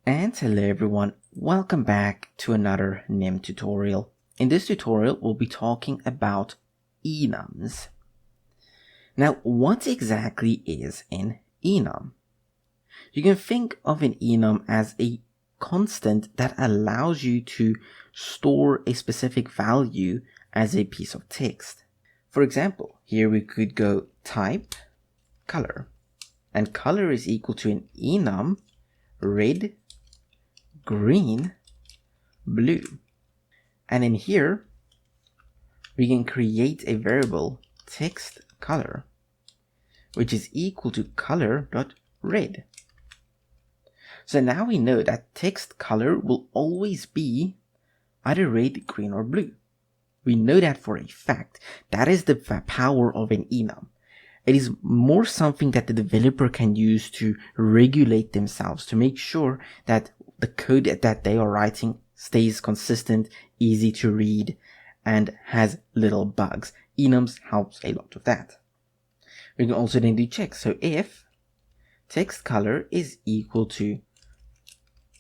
And hello everyone, welcome back to another nim tutorial. In this tutorial we'll be talking about enums. Now what exactly is an enum? You can think of an enum as a constant that allows you to store a specific value as a piece of text. For example, here we could go type color, and color is equal to an enum red, green, blue. And in here we can create a variable text color, which is equal to color.red. So now we know that text color will always be either red, green, or blue. We know that for a fact. That is the power of an enum. It is more something that the developer can use to regulate themselves, to make sure that the code that they are writing stays consistent, easy to read, and has little bugs. Enums helps a lot with that. We can also then do checks. So if text color is equal to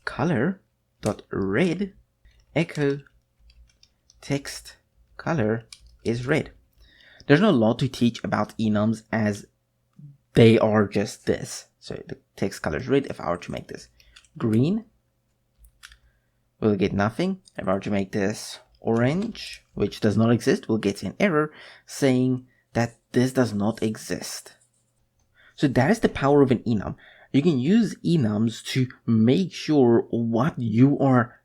color.red, echo text color is red. There's not a lot to teach about enums as they are just this. So the text color is red. If I were to make this green, we'll get nothing. If I were to make this orange, which does not exist, we'll get an error saying that this does not exist. So that is the power of an enum. You can use enums to make sure what you are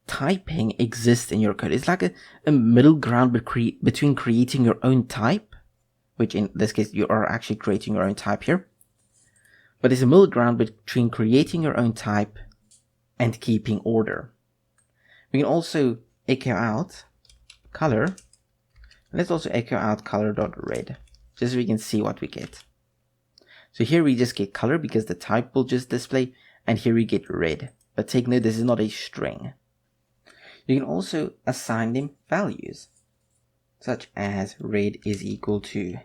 typing exists in your code. It's like a middle ground between creating your own type, which in this case you are actually creating your own type here, but it's a middle ground between creating your own type and keeping order. We can also echo out color. Let's also echo out color.red, just so we can see what we get. So here we just get color because the type will just display, and here we get red. But take note, this is not a string. You can also assign them values, such as red is equal to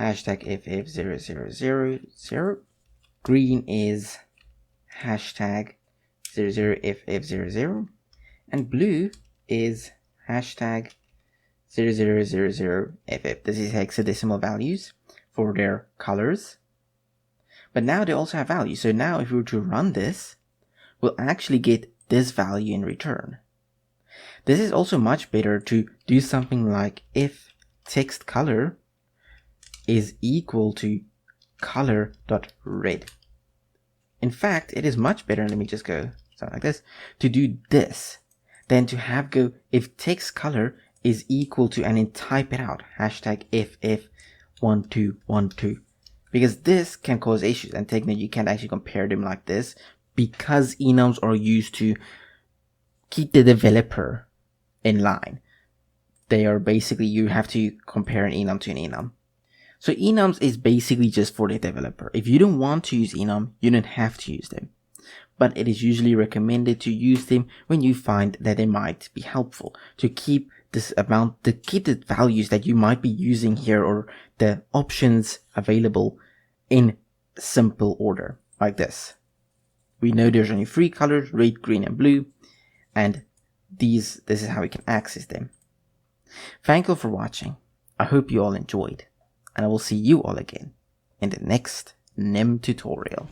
hashtag #FF0000, green is hashtag 00FF00, and blue is hashtag 0000FF. This is hexadecimal values for their colors. But now they also have values. So now if we were to run this, we'll actually get this value in return. This is also much better to do something like if text color is equal to color.red. In fact, it is much better, let me just go something like this, to do this than to have go if text color is equal to, and then type it out, hashtag FF1212. Because this can cause issues, and take note, you can't actually compare them like this because enums are used to keep the developer in line. They are basically, you have to compare an enum to an enum. So enums is basically just for the developer. If you don't want to use enum, you don't have to use them. But it is usually recommended to use them when you find that they might be helpful to keep this amount, to keep the values that you might be using here or the options available in simple order like this. We know there's only 3 colors, red, green, and blue, and this is how we can access them. Thank you for watching. I hope you all enjoyed, and I will see you all again in the next nim tutorial.